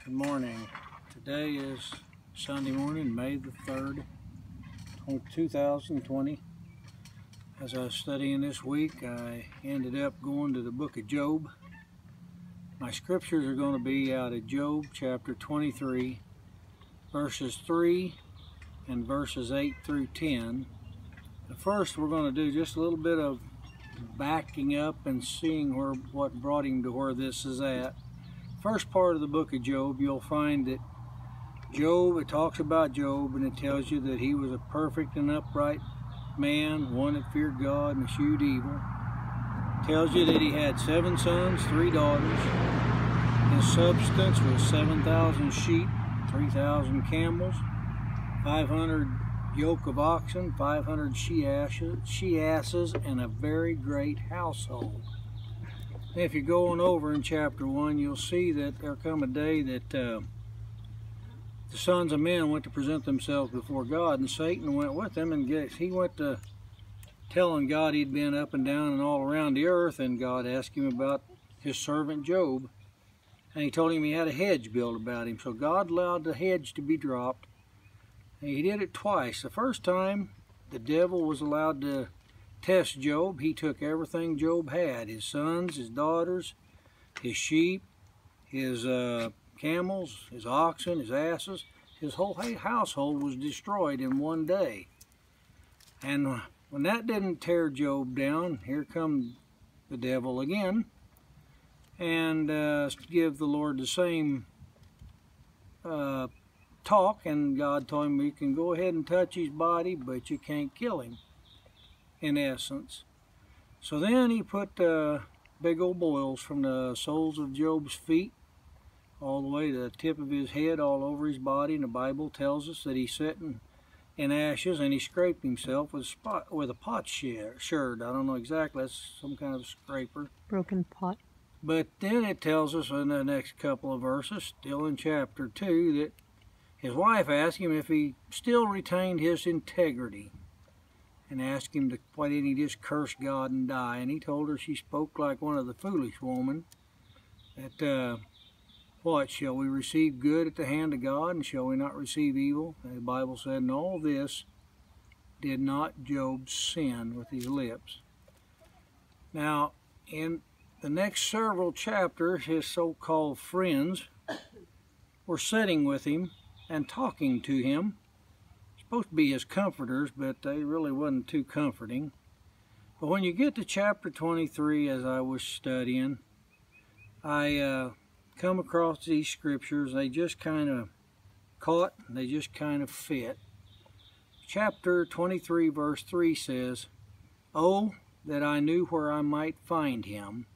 Good morning. Today is Sunday morning, May the 3rd, 2020. As I was studying this week, I ended up going to the book of Job. My scriptures are going to be out of Job chapter 23, verses 3 and verses 8 through 10. But first, we're going to do just a little bit of backing up and seeing what brought him to where this is at. First part of the book of Job, you'll find that Job, it talks about Job, and it tells you that he was a perfect and upright man, one that feared God and eschewed evil. It tells you that he had 7 sons, 3 daughters. His substance was 7,000 sheep, 3,000 camels, 500 yoke of oxen, 500 she-asses, and a very great household. If you're going over in chapter 1, you'll see that there come a day that the sons of men went to present themselves before God, and Satan went with them, and he went to telling God he'd been up and down and all around the earth, and God asked him about his servant Job, and he told him he had a hedge built about him. So God allowed the hedge to be dropped, and he did it twice. The first time, the devil was allowed to test Job. He took everything Job had, his sons, his daughters, his sheep, his camels, his oxen, his asses. His whole household was destroyed in one day. And when that didn't tear Job down, here come the devil again and give the Lord the same talk, and God told him, you can go ahead and touch his body, but you can't kill him, in essence. So then he put big old boils from the soles of Job's feet all the way to the tip of his head, all over his body, and the Bible tells us that he sat in ashes, and he scraped himself with a potsherd. I don't know exactly, that's some kind of scraper. Broken pot. But then it tells us in the next couple of verses, still in chapter 2, that his wife asked him if he still retained his integrity, and asked him why didn't he just curse God and die. And he told her she spoke like one of the foolish women, that what, shall we receive good at the hand of God, and shall we not receive evil? And the Bible said, in all this did not Job sin with his lips. Now, in the next several chapters, his so-called friends were sitting with him and talking to him, supposed to be his comforters, but they really wasn't too comforting. But when you get to chapter 23, as I was studying, I come across these scriptures. They just kind of caught, they just kind of fit. Chapter 23 verse 3 says, "Oh, that I knew where I might find him,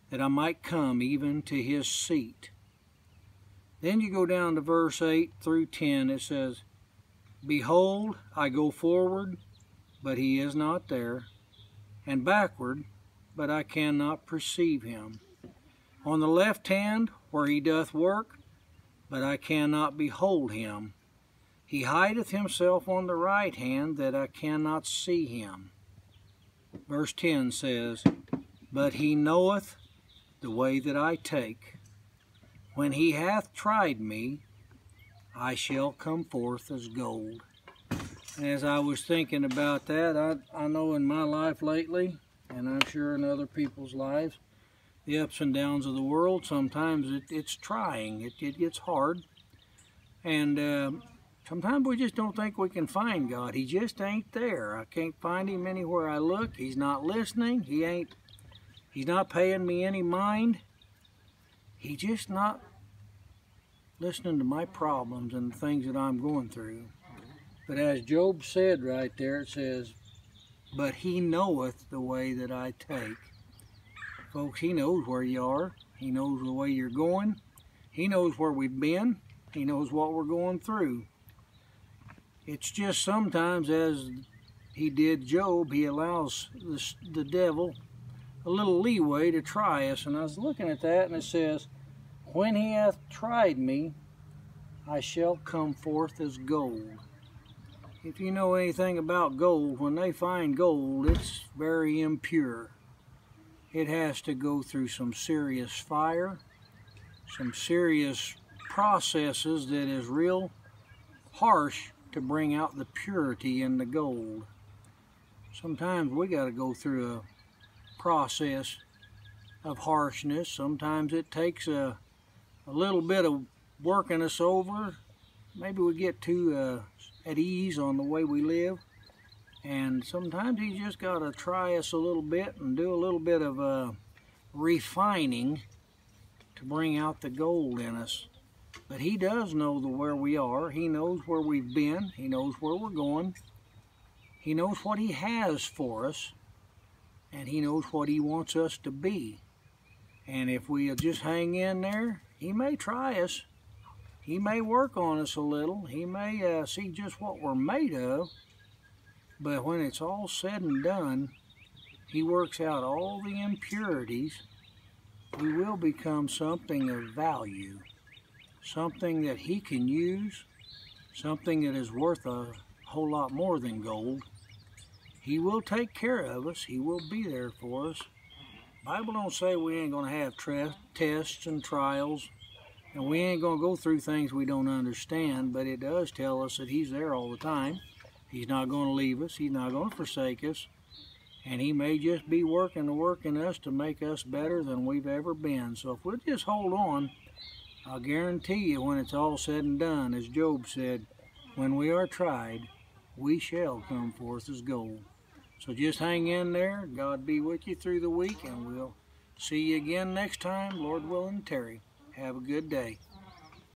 that I might come even to his seat." Then you go down to verse 8 through 10, it says, "Behold, I go forward, but he is not there, and backward, but I cannot perceive him. On the left hand, where he doth work, but I cannot behold him. He hideth himself on the right hand, that I cannot see him." Verse 10 says, "But he knoweth the way that I take. When he hath tried me, I shall come forth as gold." And as I was thinking about that, I know in my life lately, and I'm sure in other people's lives, the ups and downs of the world, sometimes it's trying, it gets hard, and sometimes we just don't think we can find God. He just ain't there. I can't find him anywhere I look. He's not listening. He's not paying me any mind. He's just not listening to my problems and the things that I'm going through. But as Job said right there, it says, "But he knoweth the way that I take." Folks, he knows where you are. He knows the way you're going. He knows where we've been. He knows what we're going through. It's just sometimes, as he did Job, he allows the devil a little leeway to try us. And I was looking at that, and it says, "When he hath tried me, I shall come forth as gold." If you know anything about gold, when they find gold, it's very impure. It has to go through some serious fire, some serious processes that is real harsh to bring out the purity in the gold. Sometimes we got to go through a process of harshness. Sometimes it takes a little bit of working us over. Maybe we get too at ease on the way we live. And sometimes He's just got to try us a little bit and do a little bit of refining to bring out the gold in us. But He does know where we are. He knows where we've been. He knows where we're going. He knows what He has for us. And He knows what He wants us to be. And if we just hang in there, He may try us. He may work on us a little. He may see just what we're made of. But when it's all said and done, He works out all the impurities. We will become something of value, something that He can use, something that is worth a whole lot more than gold. He will take care of us. He will be there for us. The Bible don't say we ain't going to have tests and trials, and we ain't going to go through things we don't understand, but it does tell us that He's there all the time. He's not going to leave us. He's not going to forsake us. And He may just be working us to make us better than we've ever been. So if we'll just hold on, I'll guarantee you when it's all said and done, as Job said, when we are tried, we shall come forth as gold. So just hang in there. God be with you through the week, and we'll see you again next time, Lord willing, tarry. Have a good day.